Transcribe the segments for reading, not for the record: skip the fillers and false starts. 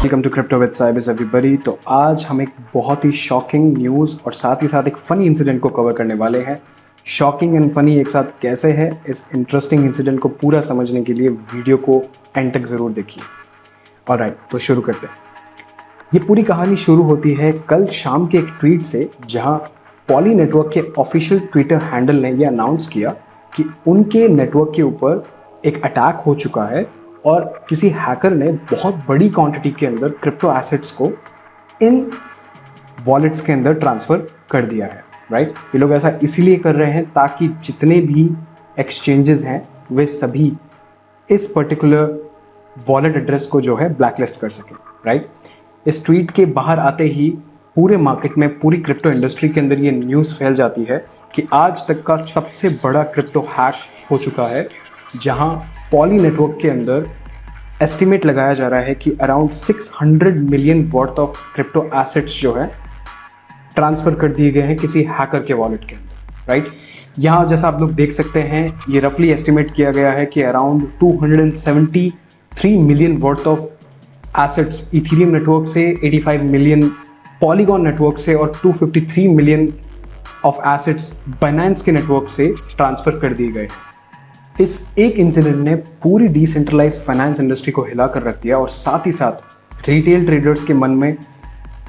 Welcome to crypto with cybers everybody. तो आज हम एक बहुत ही शॉकिंग न्यूज़ और साथ ही साथ एक फ़नी इंसिडेंट को कवर करने वाले हैं। शॉकिंग एंड फनी एक साथ कैसे है, इस इंटरेस्टिंग इंसिडेंट को पूरा समझने के लिए वीडियो को एंड तक ज़रूर देखिए। ऑलराइट, तो शुरू करते हैं। ये पूरी कहानी शुरू होती है कल शाम के एक ट्वीट से, जहां पॉली नेटवर्क के ऑफिशियल ट्विटर हैंडल ने यह अनाउंस किया कि उनके नेटवर्क के ऊपर एक अटैक हो चुका है और किसी हैकर ने बहुत बड़ी क्वांटिटी के अंदर क्रिप्टो एसेट्स को इन वॉलेट्स के अंदर ट्रांसफ़र कर दिया है। राइट, ये लोग ऐसा इसीलिए कर रहे हैं ताकि जितने भी एक्सचेंजेस हैं वे सभी इस पर्टिकुलर वॉलेट एड्रेस को जो है ब्लैकलिस्ट कर सकें। राइट, इस ट्वीट के बाहर आते ही पूरे मार्केट में, पूरी क्रिप्टो इंडस्ट्री के अंदर ये न्यूज़ फैल जाती है कि आज तक का सबसे बड़ा क्रिप्टो हैक हो चुका है, जहां पॉली नेटवर्क के अंदर एस्टिमेट लगाया जा रहा है कि around 600 million worth of crypto assets जो है ट्रांसफ़र कर दिए गए हैं किसी हैकर के वॉलेट के अंदर। राइट, यहाँ जैसा आप लोग देख सकते हैं, ये रफली एस्टिमेट किया गया है कि around 273 million worth of assets Ethereum network से, 85 मिलियन पॉलीगॉन नेटवर्क से और 253 मिलियन ऑफ एसेट्स बाइनेंस के नेटवर्क से ट्रांसफ़र कर दिए गए। इस एक इंसिडेंट ने पूरी डिसेंट्रलाइज्ड फाइनेंस इंडस्ट्री को हिला कर रख दिया और साथ ही साथ रिटेल ट्रेडर्स के मन में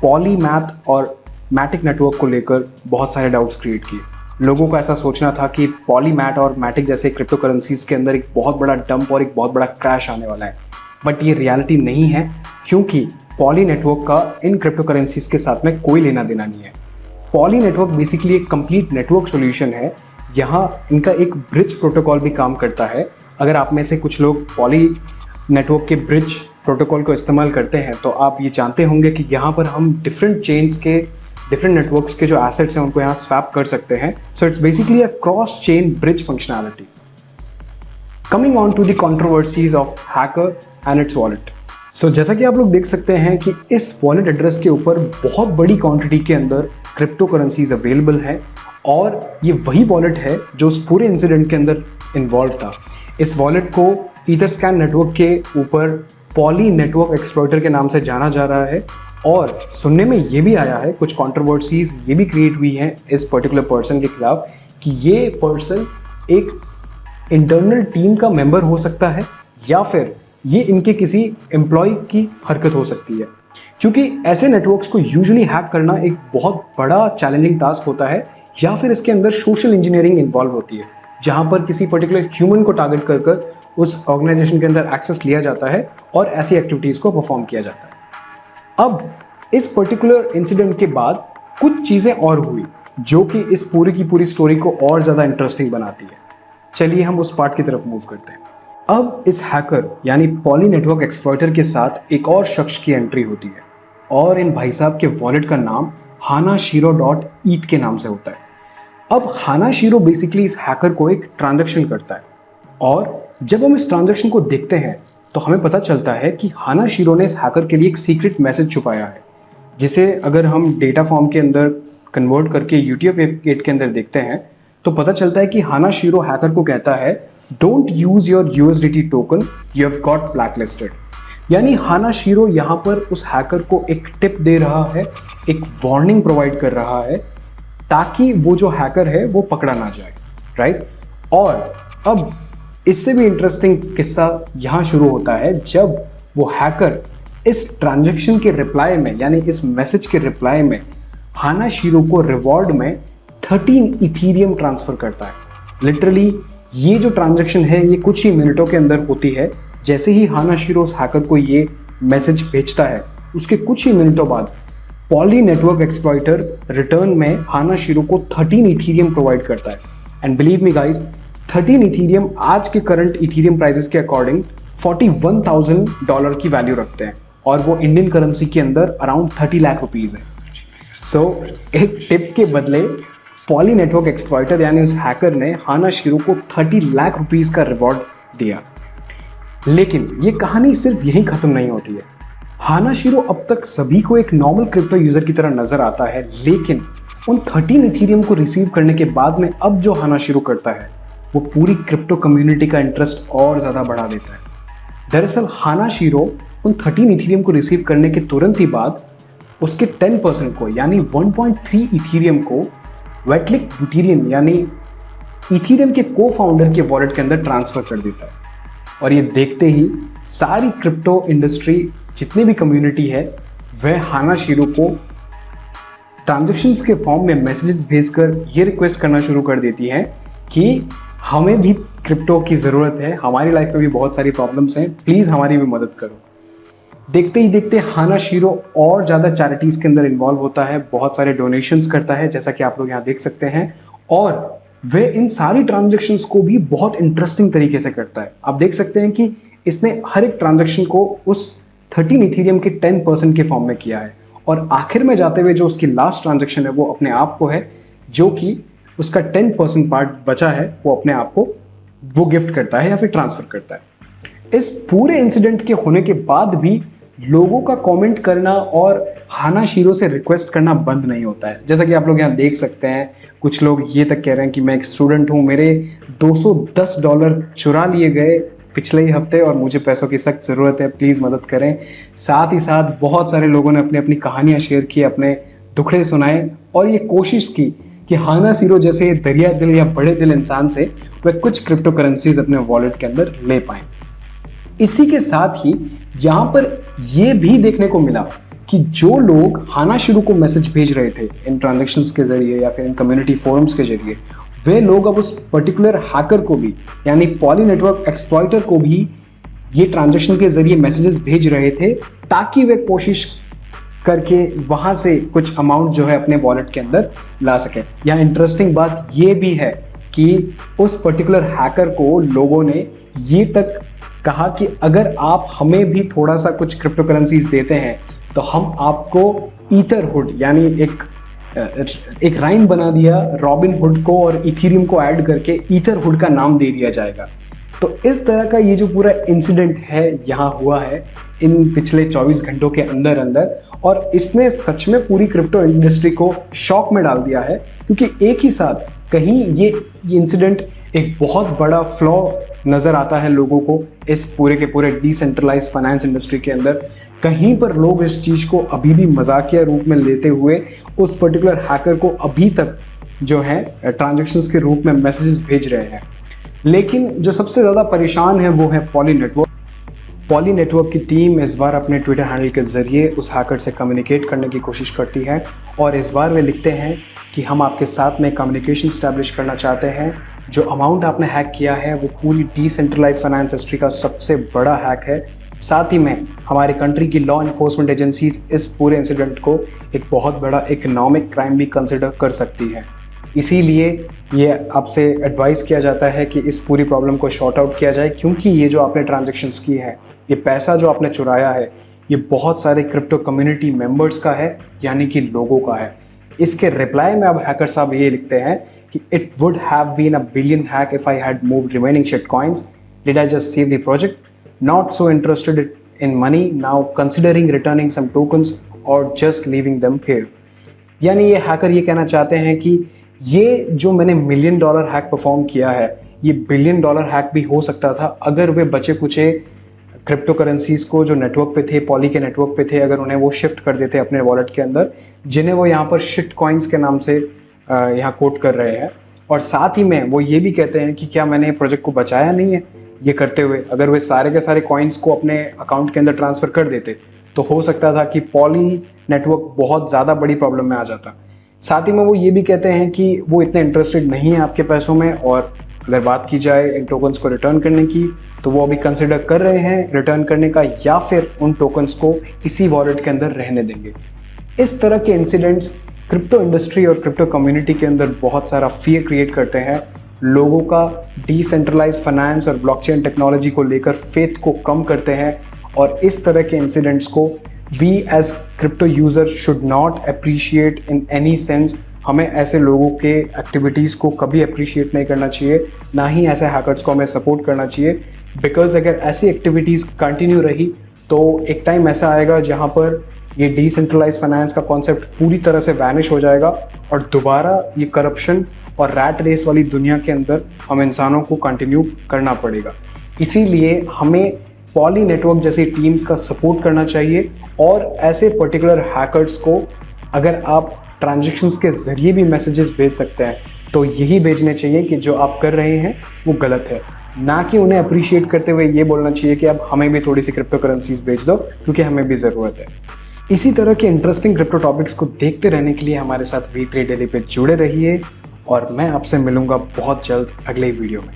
पॉलीमैथ और मैटिक नेटवर्क को लेकर बहुत सारे डाउट्स क्रिएट किए। लोगों को ऐसा सोचना था कि पॉलीमैथ और मैटिक जैसे क्रिप्टो करेंसीज के अंदर एक बहुत बड़ा डंप और एक बहुत बड़ा क्रैश आने वाला है, बट ये रियलिटी नहीं है, क्योंकि पॉली नेटवर्क का इन क्रिप्टो करेंसीज के साथ में कोई लेना देना नहीं है। पॉली नेटवर्क बेसिकली एक कंप्लीट नेटवर्क सॉल्यूशन है। यहाँ इनका एक ब्रिज प्रोटोकॉल भी काम करता है। अगर आप में से कुछ लोग पॉली नेटवर्क के ब्रिज प्रोटोकॉल को इस्तेमाल करते हैं तो आप ये जानते होंगे कि यहाँ पर हम डिफरेंट चेन्स के, डिफरेंट नेटवर्क्स के जो एसेट्स हैं उनको यहाँ स्वैप कर सकते हैं। So it's basically a cross chain bridge functionality. Coming on to the controversies of hacker and its wallet. So जैसा कि आप लोग देख सकते हैं कि इस वॉलेट एड्रेस के ऊपर बहुत बड़ी क्वांटिटी के अंदर क्रिप्टो करेंसीज अवेलेबल है और ये वही वॉलेट है जो उस पूरे इंसिडेंट के अंदर इन्वॉल्व था। इस वॉलेट को ईथरस्कैन नेटवर्क के ऊपर पॉली नेटवर्क एक्सप्लॉइटर के नाम से जाना जा रहा है और सुनने में ये भी आया है, कुछ कंट्रोवर्सीज ये भी क्रिएट हुई हैं इस पर्टिकुलर पर्सन के खिलाफ कि ये पर्सन एक इंटरनल टीम का मेंबर हो सकता है या फिर ये इनके किसी एम्प्लॉय की हरकत हो सकती है, क्योंकि ऐसे नेटवर्क्स को यूजुअली हैक करना एक बहुत बड़ा चैलेंजिंग टास्क होता है, या फिर इसके अंदर सोशल इंजीनियरिंग इन्वॉल्व होती है, जहां पर किसी पर्टिकुलर ह्यूमन को टारगेट कर उस ऑर्गेनाइजेशन के अंदर एक्सेस लिया जाता है और ऐसी एक्टिविटीज़ को परफॉर्म किया जाता है। अब इस पर्टिकुलर इंसिडेंट के बाद कुछ चीज़ें और हुई जो कि इस पूरी की पूरी स्टोरी को और ज़्यादा इंटरेस्टिंग बनाती है। चलिए हम उस पार्ट की तरफ मूव करते हैं। अब इस हैकर यानी पॉली नेटवर्क एक्सप्लॉइटर के साथ एक और शख्स की एंट्री होती है और इन भाई साहब के वॉलेट का नाम hanashiro.eth के नाम से होता है। अब हानाशिरो बेसिकली इस हैकर को एक ट्रांजैक्शन करता है और जब हम इस ट्रांजैक्शन को देखते हैं तो हमें पता चलता है कि हानाशिरो ने इस हैकर के लिए एक सीक्रेट मैसेज छुपाया है, जिसे अगर हम डेटा फॉर्म के अंदर कन्वर्ट करके UTF-8 के अंदर देखते हैं तो पता चलता है कि हानाशिरो हैकर को कहता है, don't use your USDT token, you have got blacklisted. यानी हानाशिरो यहाँ पर उस हैकर को एक टिप दे रहा है, एक वार्निंग प्रोवाइड कर रहा है ताकि वो जो हैकर है वो पकड़ा ना जाए। राइट, और अब इससे भी इंटरेस्टिंग किस्सा यहाँ शुरू होता है जब वो हैकर इस ट्रांजैक्शन के रिप्लाई में, यानी इस मैसेज के रिप्लाई में हानाशिरो को रिवॉर्ड में 13 इथीरियम ट्रांसफर करता है। लिटरली ये जो ट्रांजैक्शन है ये कुछ ही मिनटों के अंदर होती है। जैसे ही हानाशिरो उस हैकर को ये मैसेज भेजता है, उसके कुछ ही मिनटों बाद पॉली नेटवर्क एक्सप्लॉइटर रिटर्न में हानाशिरो को 13 इथीरियम प्रोवाइड करता है। And believe me guys, 13 Ethereum आज के करंट इथीरियम प्राइसेस के अकॉर्डिंग $41,000 की वैल्यू रखते हैं और वो इंडियन करेंसी के अंदर अराउंड 30 लाख रुपीज़ है। सो एक टिप के बदले पॉली नेटवर्क एक्सप्लॉइटर यानी उस हैकर ने हानाशिरो को 30 लाख रुपीज़ का रिवॉर्ड दिया। लेकिन ये कहानी सिर्फ यहीं ख़त्म नहीं होती है। हानाशिरो अब तक सभी को एक नॉर्मल क्रिप्टो यूज़र की तरह नज़र आता है, लेकिन उन 13 इथीरियम को रिसीव करने के बाद में अब जो हानाशिरो करता है वो पूरी क्रिप्टो कम्युनिटी का इंटरेस्ट और ज़्यादा बढ़ा देता है। दरअसल हानाशिरो उन 13 इथीरियम को रिसीव करने के तुरंत ही बाद उसके 10% को यानी 1.3 इथीरियम को वेटलिक ब्यूटेरियन यानी इथीरियम के को फाउंडर के वॉलेट के अंदर ट्रांसफर कर देता है। और ये देखते ही सारी क्रिप्टो इंडस्ट्री जितनी भी कम्युनिटी है वह हाना शीरो को ट्रांजैक्शंस के फॉर्म में मैसेजेस भेजकर ये रिक्वेस्ट करना शुरू कर देती है कि हमें भी क्रिप्टो की ज़रूरत है, हमारी लाइफ में भी बहुत सारी प्रॉब्लम्स हैं, प्लीज़ हमारी भी मदद करो। देखते ही देखते हाना शीरो और ज़्यादा चैरिटीज़ के अंदर इन्वॉल्व होता है, बहुत सारे डोनेशंस करता है जैसा कि आप लोग यहाँ देख सकते हैं, और वे इन सारी ट्रांजैक्शंस को भी बहुत इंटरेस्टिंग तरीके से करता है। आप देख सकते हैं कि इसने हर एक ट्रांजैक्शन को उस 13 इथीरियम के 10% के फॉर्म में किया है, और आखिर में जाते हुए जो उसकी लास्ट ट्रांजैक्शन है वो अपने आप को है, जो कि उसका 10% पार्ट बचा है वो अपने आप को वो गिफ्ट करता है या फिर ट्रांसफ़र करता है। इस पूरे इंसिडेंट के होने के बाद भी लोगों का कमेंट करना और हाना शीरो से रिक्वेस्ट करना बंद नहीं होता है। जैसा कि आप लोग यहाँ देख सकते हैं, कुछ लोग ये तक कह रहे हैं कि मैं एक स्टूडेंट हूँ, मेरे $210 चुरा लिए गए पिछले ही हफ्ते और मुझे पैसों की सख्त ज़रूरत है, प्लीज़ मदद करें। साथ ही साथ बहुत सारे लोगों ने अपनी अपनी कहानियाँ शेयर की, अपने दुखड़े सुनाए और ये कोशिश की कि हाना शीरो जैसे दरिया दिल या बड़े दिल इंसान से वह कुछ क्रिप्टो करेंसीज अपने वॉलेट के अंदर ले पाएँ। इसी के साथ ही यहाँ पर यह भी देखने को मिला कि जो लोग हाना शीरो को मैसेज भेज रहे थे इन ट्रांजैक्शंस के जरिए या फिर इन कम्युनिटी फोरम्स के जरिए, वे लोग अब उस पर्टिकुलर हैकर को भी यानी पॉली नेटवर्क एक्सप्लॉइटर को भी ये ट्रांजैक्शन के जरिए मैसेजेस भेज रहे थे ताकि वे कोशिश करके वहाँ से कुछ अमाउंट जो है अपने वॉलेट के अंदर ला सके। यहाँ इंटरेस्टिंग बात ये भी है कि उस पर्टिकुलर हैकर को लोगों ने ये तक कहा कि अगर आप हमें भी थोड़ा सा कुछ क्रिप्टो करेंसीज देते हैं तो हम आपको ईथरहुड यानी एक राइम बना दिया रॉबिन हुड को और इथीरियम को ऐड करके ईथरहुड का नाम दे दिया जाएगा। तो इस तरह का ये जो पूरा इंसिडेंट है यहाँ हुआ है इन पिछले 24 घंटों के अंदर अंदर, और इसने सच में पूरी क्रिप्टो इंडस्ट्री को शॉक में डाल दिया है, क्योंकि एक ही साथ कहीं ये इंसिडेंट एक बहुत बड़ा फ्लॉ नज़र आता है लोगों को इस पूरे के पूरे डिसेंट्रलाइज्ड फाइनेंस इंडस्ट्री के अंदर। कहीं पर लोग इस चीज़ को अभी भी मजाकिया रूप में लेते हुए उस पर्टिकुलर हैकर को अभी तक जो है ट्रांजैक्शंस के रूप में मैसेजेस भेज रहे हैं। लेकिन जो सबसे ज़्यादा परेशान है वो है पॉली नेटवर्क। पॉली नेटवर्क की टीम इस बार अपने ट्विटर हैंडल के ज़रिए उस हैकर से कम्युनिकेट करने की कोशिश करती है, और इस बार वे लिखते हैं कि हम आपके साथ में कम्युनिकेशन स्टैब्लिश करना चाहते हैं। जो अमाउंट आपने हैक किया है वो पूरी डिसेंट्रलाइज्ड फाइनेंस हिस्ट्री का सबसे बड़ा हैक है। साथ ही में हमारी कंट्री की लॉ इन्फोर्समेंट एजेंसीज इस पूरे इंसिडेंट को एक बहुत बड़ा इकोनॉमिक क्राइम भी कंसिडर कर सकती है। इसीलिए ये आपसे एडवाइस किया जाता है कि इस पूरी प्रॉब्लम को शॉर्ट आउट किया जाए, क्योंकि ये जो आपने ट्रांजैक्शंस की है, ये पैसा जो आपने चुराया है, ये बहुत सारे क्रिप्टो कम्युनिटी मेंबर्स का है, यानी कि लोगों का है। इसके रिप्लाई में अब हैकर साहब ये लिखते हैं कि it would have been a billion hack if I had moved remaining shit coins, did I just save the project, not so interested in money, now considering returning some tokens और just leaving them here. यानी ये hacker ये कहना चाहते हैं कि ये जो मैंने $1 मिलियन हैक परफॉर्म किया है, ये $1 बिलियन हैक भी हो सकता था अगर वे बचे कुचे क्रिप्टो करेंसीज को जो नेटवर्क पे थे, पॉली के नेटवर्क पे थे, अगर उन्हें वो शिफ्ट कर देते अपने वॉलेट के अंदर, जिन्हें वो यहाँ पर शिट कॉइन्स के नाम से यहाँ कोट कर रहे हैं। और साथ ही में वो ये भी कहते हैं कि क्या मैंने प्रोजेक्ट को बचाया नहीं है ये करते हुए। अगर वे सारे के सारे कॉइन्स को अपने अकाउंट के अंदर ट्रांसफ़र कर देते तो हो सकता था कि पॉली नेटवर्क बहुत ज़्यादा बड़ी प्रॉब्लम में आ जाता। साथ ही में वो ये भी कहते हैं कि वो इतने इंटरेस्टेड नहीं है आपके पैसों में, और अगर बात की जाए इन टोकन्स को रिटर्न करने की तो वो अभी कंसिडर कर रहे हैं रिटर्न करने का, या फिर उन टोकन्स को इसी वॉलेट के अंदर रहने देंगे। इस तरह के इंसिडेंट्स क्रिप्टो इंडस्ट्री और क्रिप्टो कम्युनिटी के अंदर बहुत सारा फियर क्रिएट करते हैं, लोगों का डिसेंट्रलाइज्ड फाइनेंस और ब्लॉकचेन टेक्नोलॉजी को लेकर फेथ को कम करते हैं, और इस तरह के इंसिडेंट्स को we as crypto users should not appreciate in any sense। हमें ऐसे लोगों के एक्टिविटीज़ को कभी अप्रिशिएट नहीं करना चाहिए, ना ही ऐसे हैकर्स को हमें सपोर्ट करना चाहिए, बिकॉज अगर ऐसी एक्टिविटीज़ कंटिन्यू रही तो एक टाइम ऐसा आएगा जहाँ पर ये डिसेंट्रलाइज फाइनेंस का कॉन्सेप्ट पूरी तरह से वैनिश हो जाएगा, और दोबारा ये करप्शन और रैट रेस वाली दुनिया के अंदर हम इंसानों को कंटिन्यू करना पड़ेगा। इसीलिए हमें पॉली नेटवर्क जैसी टीम्स का सपोर्ट करना चाहिए और ऐसे पर्टिकुलर हैकर्स को अगर आप ट्रांजैक्शंस के ज़रिए भी मैसेजेस भेज सकते हैं तो यही भेजने चाहिए कि जो आप कर रहे हैं वो गलत है, ना कि उन्हें अप्रिशिएट करते हुए ये बोलना चाहिए कि अब हमें भी थोड़ी सी क्रिप्टो करेंसीज भेज दो क्योंकि हमें भी ज़रूरत है। इसी तरह के इंटरेस्टिंग क्रिप्टो टॉपिक्स को देखते रहने के लिए हमारे साथ वी3 डेली पे जुड़े रहिए और मैं आपसे मिलूंगा बहुत जल्द अगले वीडियो में।